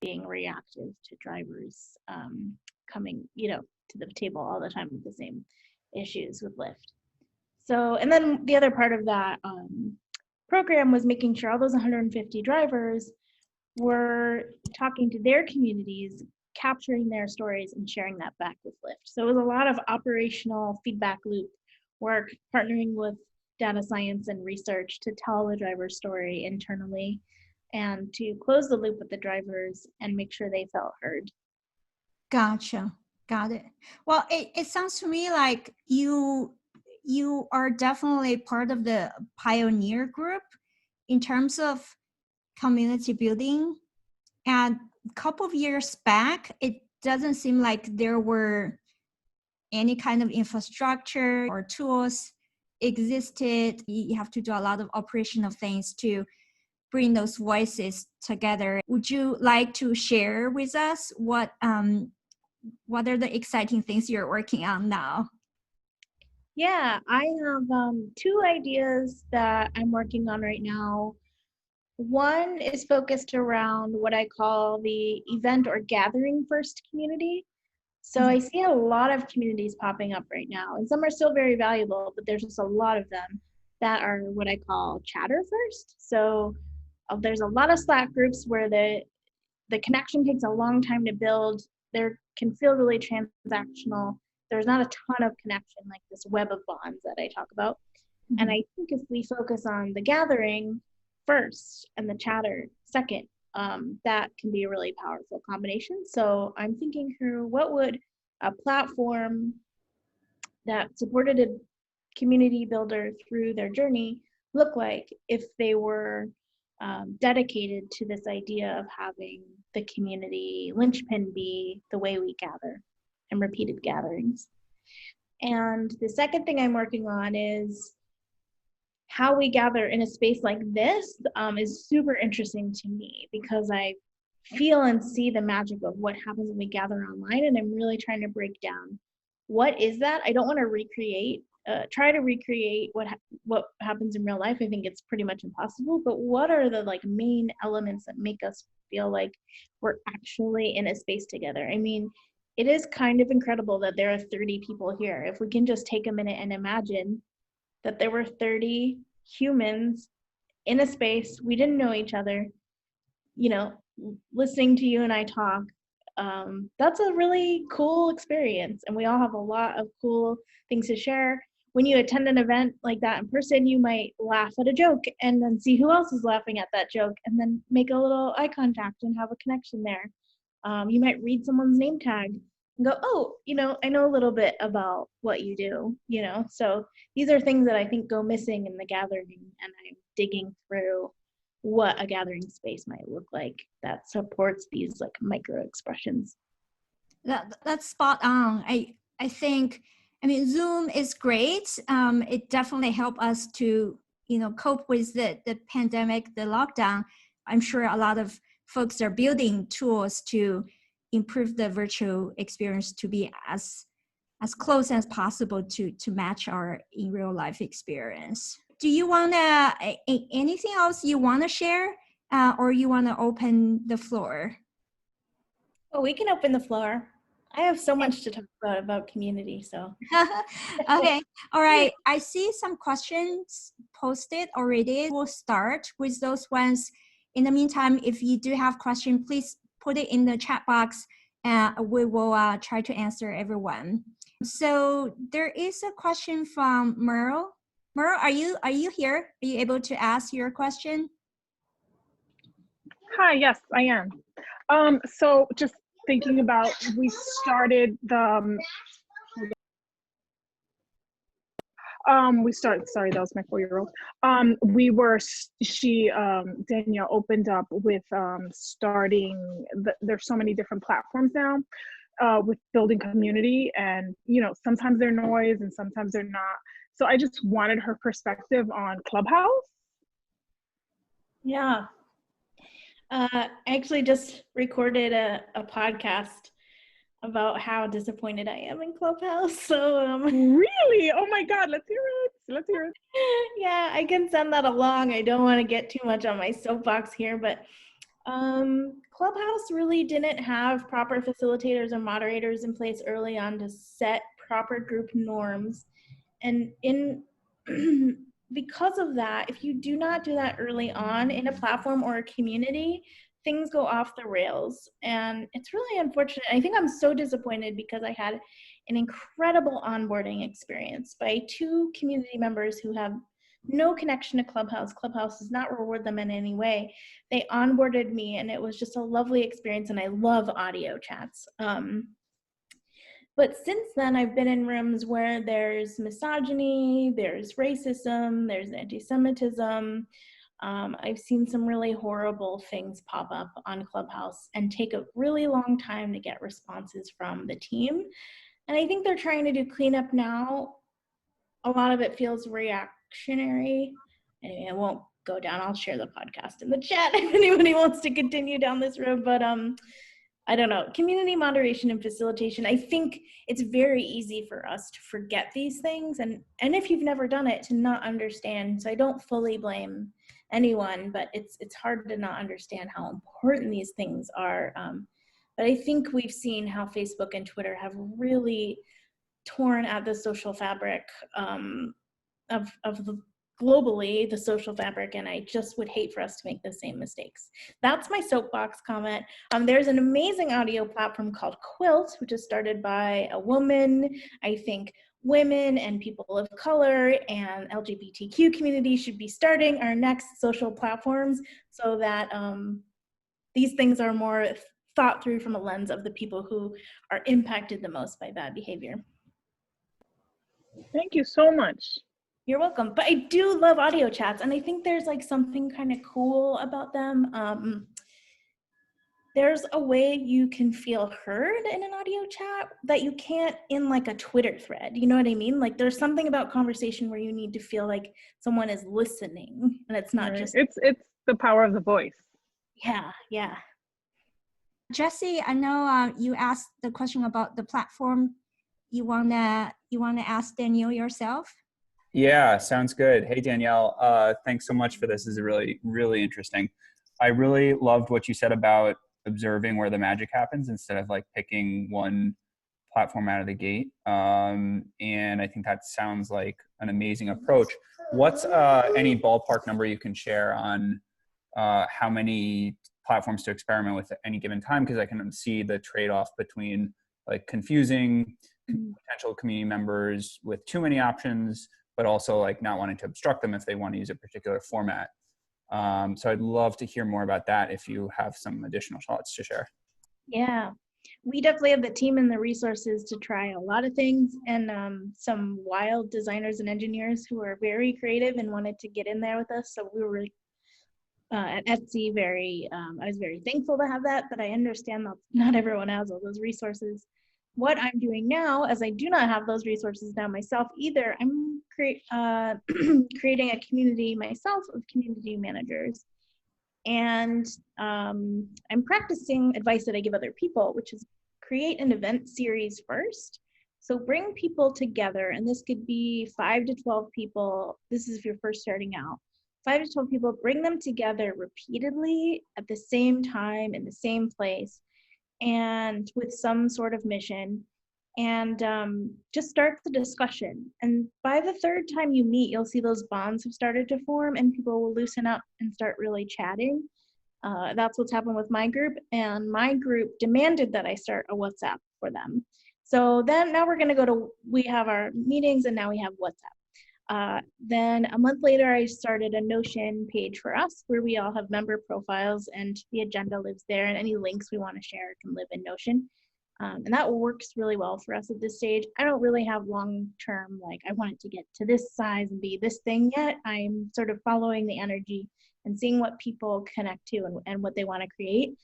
being reactive to drivers coming, to the table all the time with the same issues with Lyft. So, and then the other part of that program was making sure all those 150 drivers were talking to their communities, capturing their stories and sharing that back with Lyft. So it was a lot of operational feedback loop work, partnering with data science and research to tell the driver's story internally and to close the loop with the drivers and make sure they felt heard. Gotcha. Got it. Well, it sounds to me like you are definitely part of the pioneer group in terms of community building. And a couple of years back, it doesn't seem like there were any kind of infrastructure or tools existed. You have to do a lot of operational things to bring those voices together. Would you like to share with us what are the exciting things you're working on now? Yeah, I have 2 ideas that I'm working on right now. One is focused around what I call the event or gathering first community. So I see a lot of communities popping up right now, and some are still very valuable, but there's just a lot of them that are what I call chatter first. So there's a lot of Slack groups where the connection takes a long time to build. There can feel really transactional. There's not a ton of connection, like this web of bonds that I talk about. Mm-hmm. And I think if we focus on the gathering first and the chatter second, that can be a really powerful combination. So I'm thinking through what would a platform that supported a community builder through their journey look like if they were dedicated to this idea of having the community linchpin be the way we gather and repeated gatherings. And the second thing I'm working on is how we gather in a space like this is super interesting to me because I feel and see the magic of what happens when we gather online, and I'm really trying to break down what is that. I don't want to try to recreate what happens in real life. I think it's pretty much impossible, but what are the main elements that make us feel like we're actually in a space together? I mean, it is kind of incredible that there are 30 people here. If we can just take a minute and imagine that there were 30 humans in a space, we didn't know each other, listening to you and I talk, that's a really cool experience. And we all have a lot of cool things to share. When you attend an event like that in person, you might laugh at a joke and then see who else is laughing at that joke and then make a little eye contact and have a connection there. You might read someone's name tag and go, oh, I know a little bit about what you do, So these are things that I think go missing in the gathering, and I'm digging through what a gathering space might look like that supports these micro expressions. That's spot on. I think, Zoom is great. It definitely helped us to, cope with the pandemic, the lockdown. I'm sure a lot of folks are building tools to improve the virtual experience to be as close as possible to match our in real life experience. Do you want to, anything else you want to share, or you want to open the floor? Oh, we can open the floor. I have so much to talk about community, so. Okay, all right. I see some questions posted already. We'll start with those ones. In the meantime, if you do have questions, please put it in the chat box, and we will try to answer everyone. So there is a question from Merle. Merle, are you here? Are you able to ask your question? Hi, yes, I am. So just thinking about, we started the, sorry, that was my 4-year-old. Danielle opened up with starting, there's so many different platforms now with building community, and, sometimes they're noise and sometimes they're not. So I just wanted her perspective on Clubhouse. Yeah. I actually just recorded a podcast about how disappointed I am in Clubhouse. So Really? Oh my God, let's hear it. Yeah, I can send that along. I don't want to get too much on my soapbox here, but Clubhouse really didn't have proper facilitators or moderators in place early on to set proper group norms. And because of that, if you do not do that early on in a platform or a community, things go off the rails. And it's really unfortunate. I think I'm so disappointed because I had an incredible onboarding experience by 2 community members who have no connection to Clubhouse. Clubhouse does not reward them in any way. They onboarded me and it was just a lovely experience, and I love audio chats. But since then, I've been in rooms where there's misogyny, there's racism, there's anti-Semitism. I've seen some really horrible things pop up on Clubhouse and take a really long time to get responses from the team. And I think they're trying to do cleanup now. A lot of it feels reactionary. Anyway, I won't go down. I'll share the podcast in the chat if anybody wants to continue down this road. But I don't know, community moderation and facilitation, I think it's very easy for us to forget these things. And if you've never done it, to not understand. So I don't fully blame anyone, but it's hard to not understand how important these things are. But I think we've seen how Facebook and Twitter have really torn at the social fabric of the globally, the social fabric, and I just would hate for us to make the same mistakes. That's my soapbox comment. There's an amazing audio platform called Quilt, which is started by a woman. I think women and people of color and LGBTQ community should be starting our next social platforms so that these things are more thought through from a lens of the people who are impacted the most by bad behavior. Thank you so much. You're welcome. But I do love audio chats, and I think there's like something kind of cool about them. There's a way you can feel heard in an audio chat that you can't in like a Twitter thread. You know what I mean? Like there's something about conversation where you need to feel like someone is listening, and it's not just. It's the power of the voice. Yeah. Jesse, I know you asked the question about the platform. You wanna ask Danielle yourself? Yeah, sounds good. Hey, Danielle, thanks so much for this. This is really, really interesting. I really loved what you said about observing where the magic happens instead of like picking one platform out of the gate. And I think that sounds like an amazing approach. What's any ballpark number you can share on how many platforms to experiment with at any given time? Because I can see the trade-off between like confusing potential community members with too many options, but also like not wanting to obstruct them if they want to use a particular format. So I'd love to hear more about that if you have some additional thoughts to share. Yeah, we definitely have the team and the resources to try a lot of things, and some wild designers and engineers who are very creative and wanted to get in there with us. So we were at Etsy I was very thankful to have that, but I understand that not everyone has all those resources. What I'm doing now, as I do not have those resources now myself either, I'm creating a community myself of community managers. And I'm practicing advice that I give other people, which is create an event series first. So bring people together, and this could be 5 to 12 people. This is if you're first starting out. 5 to 12 people, bring them together repeatedly at the same time in the same place and with some sort of mission, and just start the discussion. And by the 3rd time you meet, you'll see those bonds have started to form and people will loosen up and start really chatting. That's what's happened with my group, and my group demanded that I start a WhatsApp for them. So then now we're gonna we have our meetings and now we have WhatsApp. Then a month later, I started a Notion page for us where we all have member profiles and the agenda lives there, and any links we want to share can live in Notion. And that works really well for us at this stage. I don't really have long-term, like I want it to get to this size and be this thing yet. I'm sort of following the energy and seeing what people connect to and what they want to create.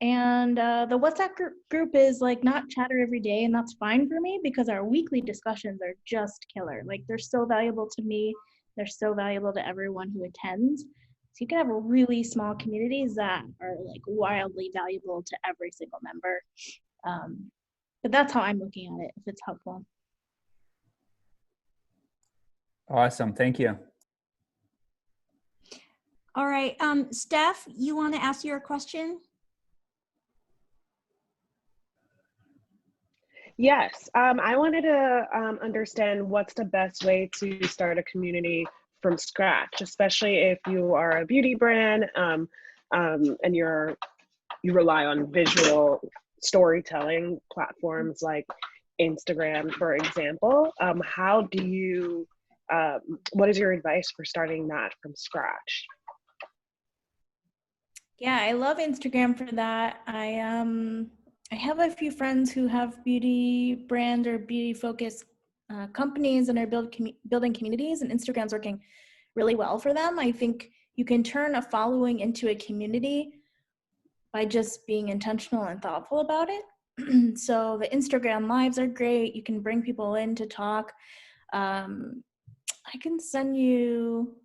And the WhatsApp group is like not chatter every day, and that's fine for me because our weekly discussions are just killer. Like they're so valuable to me. They're so valuable to everyone who attends. So you can have really small communities that are like wildly valuable to every single member. But that's how I'm looking at it, if it's helpful. Awesome, thank you. All right, Steph, you want to ask your question? Yes, I wanted to understand what's the best way to start a community from scratch, especially if you are a beauty brand and you rely on visual storytelling platforms like Instagram, for example. How do you, what is your advice for starting that from scratch? Yeah, I love Instagram for that. I have a few friends who have beauty brand or beauty focused companies and are building communities, and Instagram's working really well for them. I think you can turn a following into a community by just being intentional and thoughtful about it. So the Instagram lives are great. You can bring people in to talk. I can send you,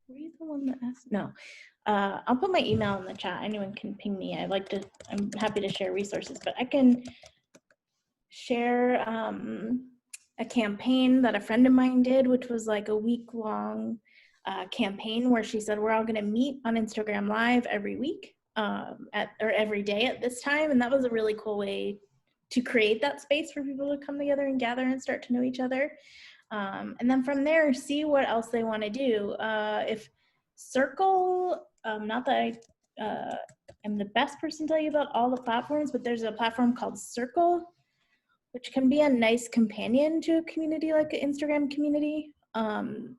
were you the one that asked? No. I'll put my email in the chat. Anyone can ping me. I'm happy to share resources, but I can share a campaign that a friend of mine did, which was like a week-long campaign where she said, we're all gonna meet on Instagram Live every week or every day at this time. And that was a really cool way to create that space for people to come together and gather and start to know each other. And then from there, see what else they wanna do. If Circle, not that I am the best person to tell you about all the platforms, but there's a platform called Circle, which can be a nice companion to a community like an Instagram community.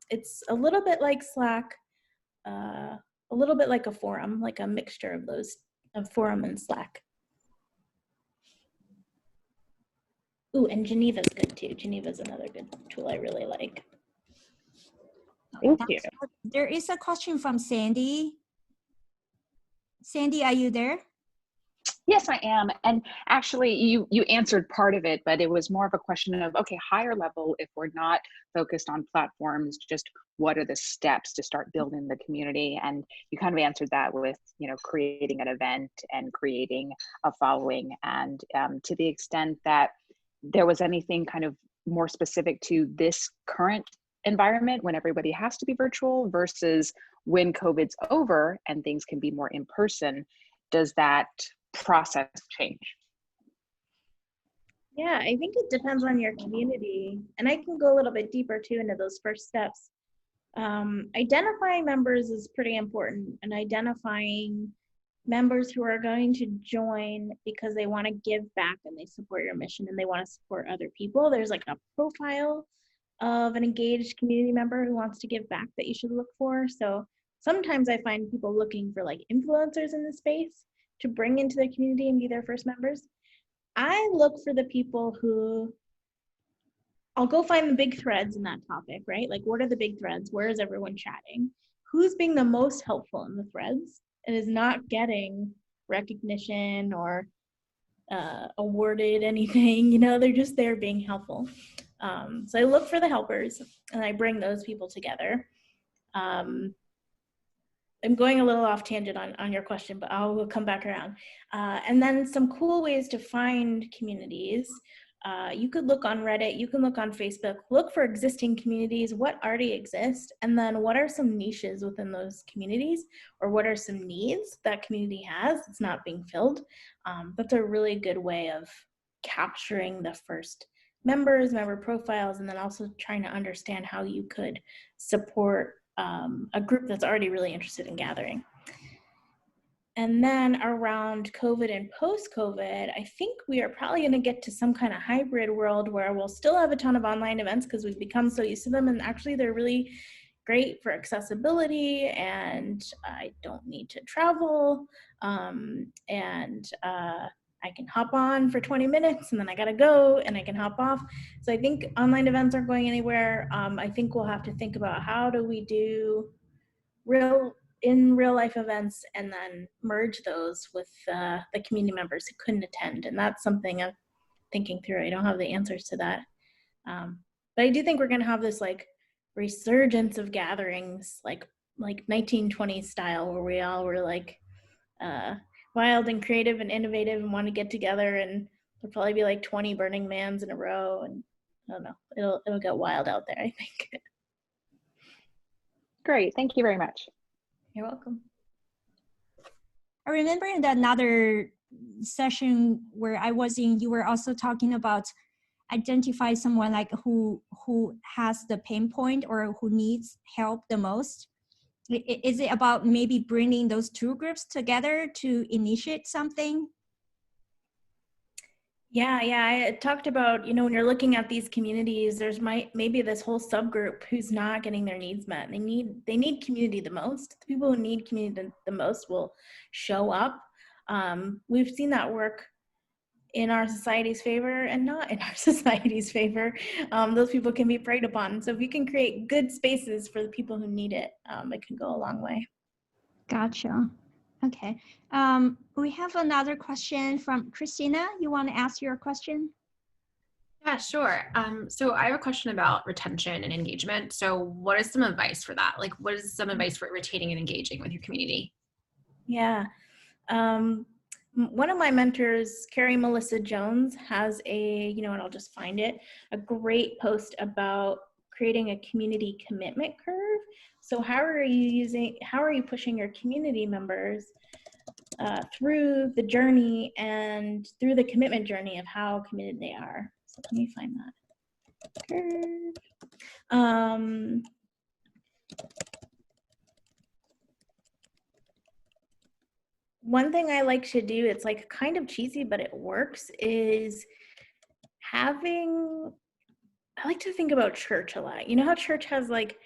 It's a little bit like Slack, a little bit like a forum, like a mixture of those, of forum and Slack. Ooh, and Geneva's good too. Geneva's another good tool I really like. Thank you. There is a question from Sandy. Sandy, are you there? Yes, I am. And actually, you answered part of it, but it was more of a question of, okay, higher level, if we're not focused on platforms, just what are the steps to start building the community? And you kind of answered that with, you know, creating an event and creating a following. And to the extent that there was anything kind of more specific to this current environment when everybody has to be virtual versus when COVID's over and things can be more in person, does that process change? Yeah, I think it depends on your community. And I can go a little bit deeper too into those first steps. Identifying members is pretty important, and identifying members who are going to join because they want to give back and they support your mission and they want to support other people. There's like a profile of an engaged community member who wants to give back that you should look for. So sometimes I find people looking for like influencers in the space to bring into the community and be their first members. I look for the people who, I'll go find the big threads in that topic, right? Like, what are the big threads? Where is everyone chatting? Who's being the most helpful in the threads and is not getting recognition or awarded anything, you know, they're just there being helpful. So I look for the helpers and I bring those people together. I'm going a little off tangent on your question, but I'll come back around. And then some cool ways to find communities. You could look on Reddit, you can look on Facebook, look for existing communities, what already exist, and then what are some niches within those communities, or what are some needs that community has that's not being filled. That's a really good way of capturing the first members, member profiles, and then also trying to understand how you could support a group that's already really interested in gathering. And then around COVID and post-COVID, I think we are probably going to get to some kind of hybrid world where we'll still have a ton of online events because we've become so used to them, and actually they're really great for accessibility, and I don't need to travel, and I can hop on for 20 minutes and then I gotta go and I can hop off. So I think online events aren't going anywhere. I think we'll have to think about how do we do real life events and then merge those with the community members who couldn't attend. And that's something I'm thinking through. I don't have the answers to that. But I do think we're gonna have this like resurgence of gatherings, like 1920s style, where we all were like wild and creative and innovative and want to get together, and there'll probably be like 20 Burning Mans in a row, and I don't know, it'll get wild out there, I think. Great, thank you very much. You're welcome. I remember in another session where I was in, you were also talking about identify someone like who has the pain point or who needs help the most. Is it about maybe bringing those two groups together to initiate something? Yeah, I talked about, when you're looking at these communities, there's maybe this whole subgroup who's not getting their needs met. They need community the most. The people who need community the most will show up. We've seen that work in our society's favor and not in our society's favor. Those people can be preyed upon. So if you can create good spaces for the people who need it, it can go a long way. Gotcha. Okay. We have another question from Christina. You want to ask your question? Yeah, sure. So I have a question about retention and engagement. So what is some advice for that? Like, what is some advice for retaining and engaging with your community? Yeah. One of my mentors, Carrie Melissa Jones, has and I'll just find it, a great post about creating a community commitment curve. So how are you pushing your community members through the journey and through the commitment journey of how committed they are? So let me find that curve. One thing I like to do, it's like kind of cheesy, but it works, is I like to think about church a lot. You know how church has like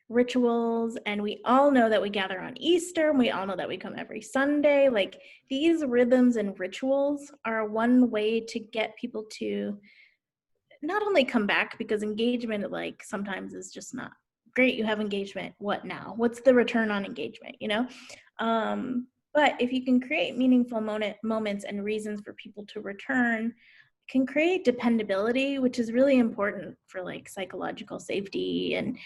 rituals, and we all know that we gather on Easter, and we all know that we come every Sunday. Like, these rhythms and rituals are one way to get people to not only come back, because engagement like sometimes is just not great. You have engagement, what now? What's the return on engagement, But if you can create meaningful moments and reasons for people to return, it can create dependability, which is really important for like psychological safety. And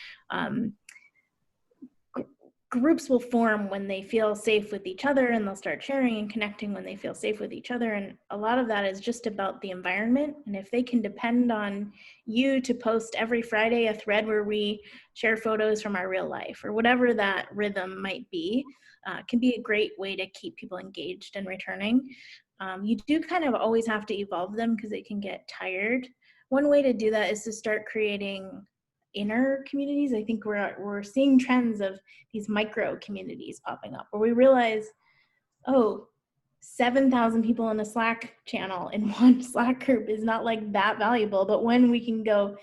groups will form when they feel safe with each other, and they'll start sharing and connecting when they feel safe with each other. And a lot of that is just about the environment. And if they can depend on you to post every Friday a thread where we share photos from our real life, or whatever that rhythm might be, can be a great way to keep people engaged and returning. You do kind of always have to evolve them because they can get tired. One way to do that is to start creating inner communities. I think we're seeing trends of these micro communities popping up where we realize, 7,000 people in a Slack channel in one Slack group is not like that valuable. But when we can go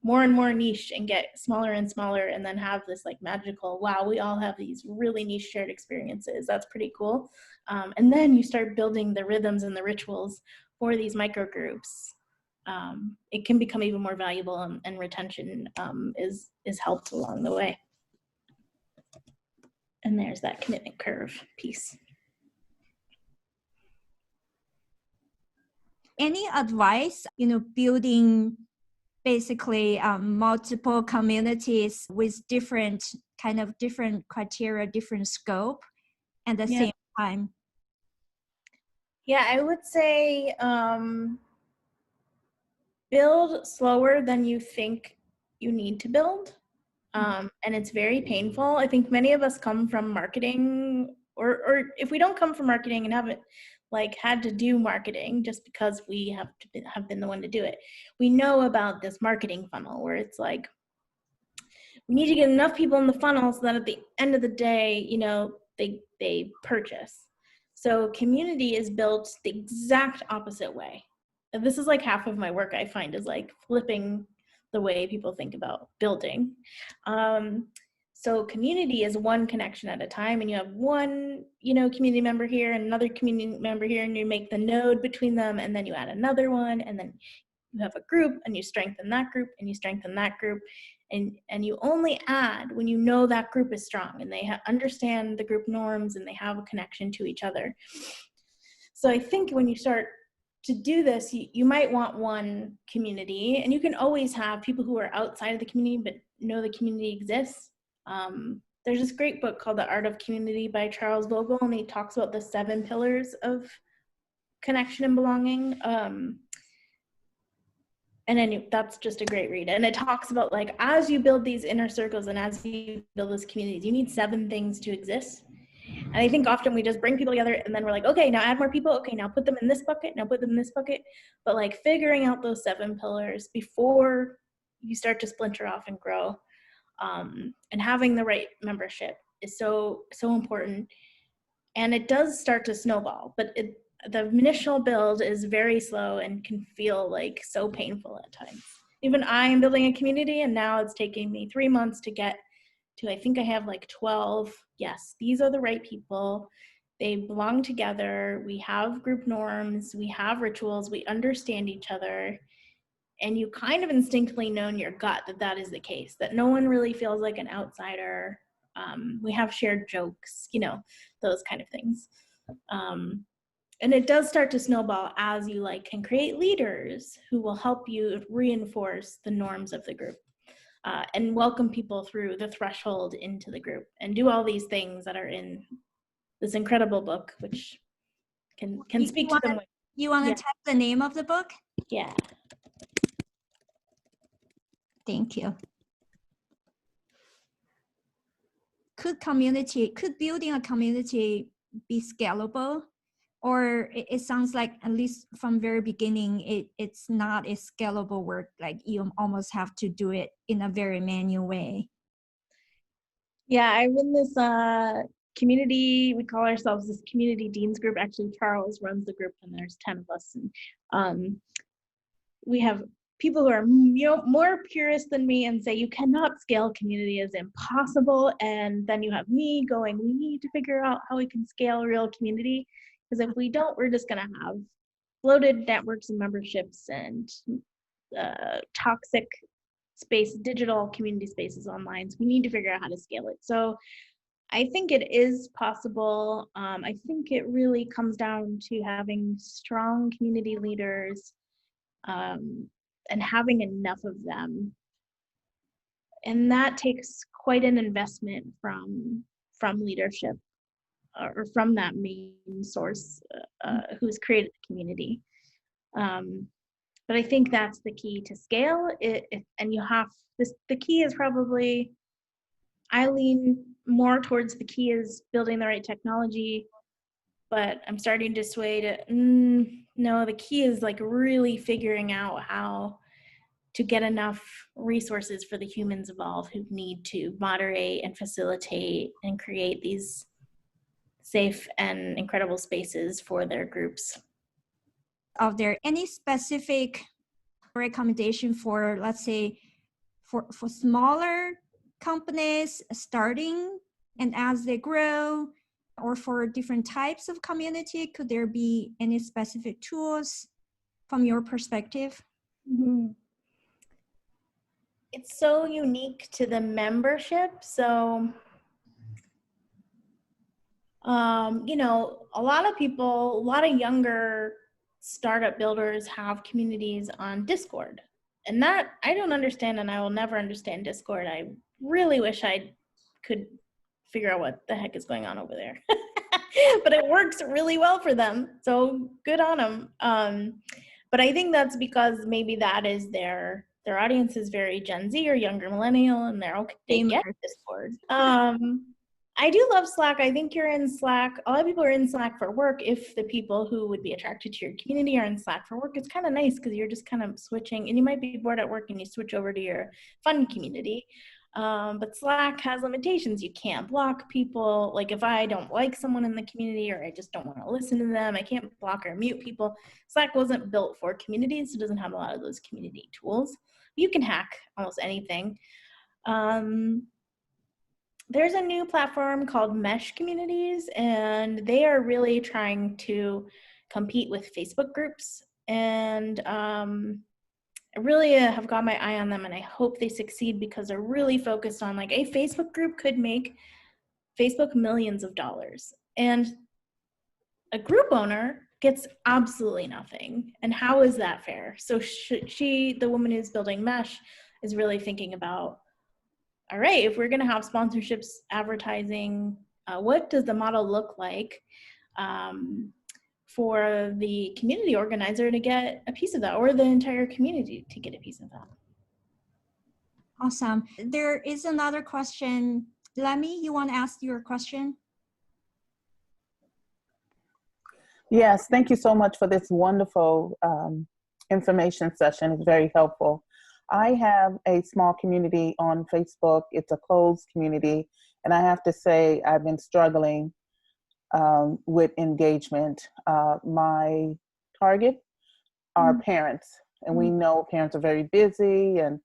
more and more niche and get smaller and smaller, and then have this like magical, wow, we all have these really niche shared experiences, that's pretty cool. And then you start building the rhythms and the rituals for these micro groups. It can become even more valuable, and retention is helped along the way. And there's that commitment curve piece. Any advice, building basically multiple communities with different criteria, different scope at the same time? Yeah, I would say build slower than you think you need to build. And it's very painful. I think many of us come from marketing, or if we don't come from marketing and haven't like had to do marketing just because we have been the one to do it, we know about this marketing funnel where it's like, we need to get enough people in the funnel so that at the end of the day, they purchase. So community is built the exact opposite way. And this is like half of my work, I find, is like flipping the way people think about building. So community is one connection at a time, and you have one, community member here and another community member here, and you make the node between them, and then you add another one, and then you have a group, and you strengthen that group, and you strengthen that group. And you only add when you know that group is strong and they understand the group norms and they have a connection to each other. So I think when you start to do this, you might want one community, and you can always have people who are outside of the community but know the community exists. There's this great book called The Art of Community by Charles Vogel, and he talks about the 7 pillars of connection and belonging. And then that's just a great read. And it talks about, like, as you build these inner circles and as you build these communities, you need 7 things to exist. And I think often we just bring people together and then we're like, okay, now add more people. Okay, now put them in this bucket. Now put them in this bucket. But like figuring out those 7 pillars before you start to splinter off and grow, and having the right membership is so important. And it does start to snowball, but the initial build is very slow and can feel like so painful at times. Even I am building a community, and now it's taking me 3 months to get to, I think I have like 12. Yes, these are the right people. They belong together. We have group norms. We have rituals. We understand each other. And you kind of instinctively know in your gut that that is the case, that no one really feels like an outsider. We have shared jokes, you know, those kind of things. And it does start to snowball as you like can create leaders who will help you reinforce the norms of the group, and welcome people through the threshold into the group, and do all these things that are in this incredible book, which can speak to them. You want to type the name of the book? Yeah. Thank you. Could building a community be scalable? Or it sounds like, at least from very beginning, it's not a scalable work. Like you almost have to do it in a very manual way. Yeah, I'm in this community, we call ourselves this community deans group. Actually, Charles runs the group, and there's 10 of us. And we have people who are, you know, more purist than me and say you cannot scale community, is impossible. And then you have me going, we need to figure out how we can scale real community. Because if we don't, we're just going to have bloated networks and memberships and toxic digital community spaces online. So we need to figure out how to scale it. So I think it is possible. I think it really comes down to having strong community leaders, and having enough of them. And that takes quite an investment from leadership, or from that main source who's created the community. But I think that's the key to scale it. And you have this, the key is probably, I lean more towards the key is building the right technology, but I'm starting to sway to, no, the key is like really figuring out how to get enough resources for the humans involved who need to moderate and facilitate and create these safe and incredible spaces for their groups. Are there any specific recommendation for, let's say, for smaller companies starting and as they grow, or for different types of community? Could there be any specific tools from your perspective? Mm-hmm. It's so unique to the membership. So, you know, a lot of younger startup builders have communities on Discord. And that, I don't understand, and I will never understand Discord. I really wish I could figure out what the heck is going on over there. But it works really well for them, so good on them. But I think that's because maybe that is their audience is very Gen Z or younger millennial, and they're okay, they get Discord. I do love Slack. I think you're in Slack. A lot of people are in Slack for work. If the people who would be attracted to your community are in Slack for work, it's kind of nice because you're just kind of switching, and you might be bored at work and you switch over to your fun community. But Slack has limitations. You can't block people. Like if I don't like someone in the community, or I just don't want to listen to them, I can't block or mute people. Slack wasn't built for communities, so it doesn't have a lot of those community tools. You can hack almost anything. There's a new platform called Mesh Communities, and they are really trying to compete with Facebook groups. And I really have got my eye on them, and I hope they succeed because they're really focused on, like, a Facebook group could make Facebook millions of dollars, and a group owner gets absolutely nothing. And how is that fair? So the woman who's building Mesh, is really thinking about, all right, if we're going to have sponsorships, advertising, what does the model look like for the community organizer to get a piece of that, or the entire community to get a piece of that? Awesome. There is another question. Lemmy, you want to ask your question? Yes, thank you so much for this wonderful information session. It's very helpful. I have a small community on Facebook. It's a closed community, and I have to say I've been struggling with engagement. My target are parents, and we know parents are very busy, and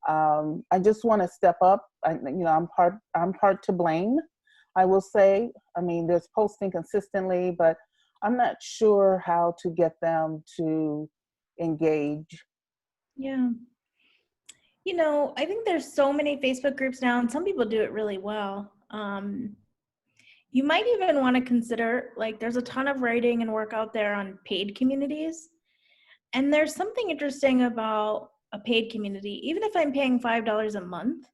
I just want to step up. I'm part to blame, I will say. I mean, there's posting consistently, but I'm not sure how to get them to engage. Yeah. I think there's so many Facebook groups now, and some people do it really well. You might even want to consider, like, there's a ton of writing and work out there on paid communities. And there's something interesting about a paid community. Even if I'm paying $5 a month,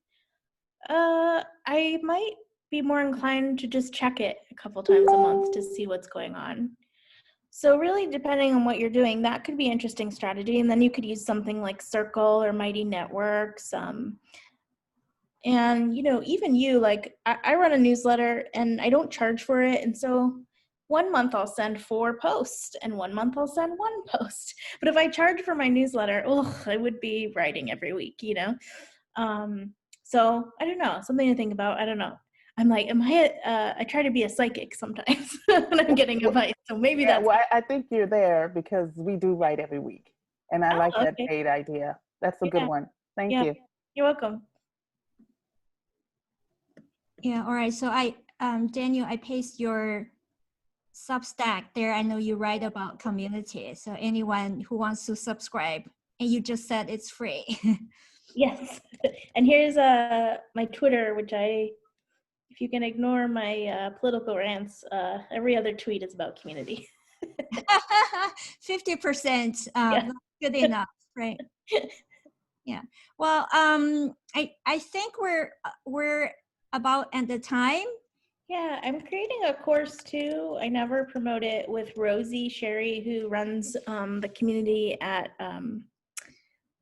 I might be more inclined to just check it a couple times a month to see what's going on. So really, depending on what you're doing, that could be an interesting strategy. And then you could use something like Circle or Mighty Networks. And, even like I run a newsletter and I don't charge for it. And so 1 month I'll send 4 posts and 1 month I'll send 1 post. But if I charge for my newsletter, I would be writing every week, So I don't know, something to think about. I don't know. I'm like, I try to be a psychic sometimes when I'm getting advice. So maybe that's. Well, I think you're there because we do write every week. And I like that paid idea. That's a good one. Thank you. You're welcome. Yeah, all right. So Daniel, I paste your Substack there. I know you write about community. So anyone who wants to subscribe, and you just said it's free. Yes. And here's my Twitter, which if you can ignore my political rants, every other tweet is about community. 50%, Yeah. good enough, right? Yeah. Well, I think we're about at the time. Yeah, I'm creating a course too. I never promote it, with Rosie Sherry, who runs the community at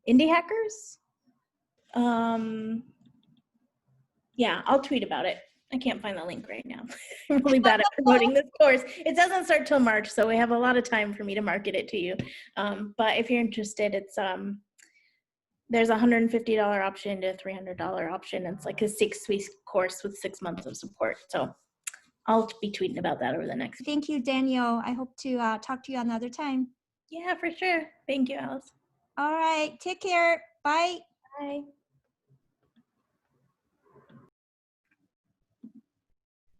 Indie Hackers. Yeah, I'll tweet about it. I can't find the link right now. I'm really bad at promoting this course. It doesn't start till March, so we have a lot of time for me to market it to you. But if you're interested, it's there's a $150 option to a $300 option. It's like a 6-week course with 6 months of support. So I'll be tweeting about that over the next. Thank you, Danielle. I hope to talk to you another time. Yeah, for sure. Thank you, Alice. All right. Take care. Bye. Bye.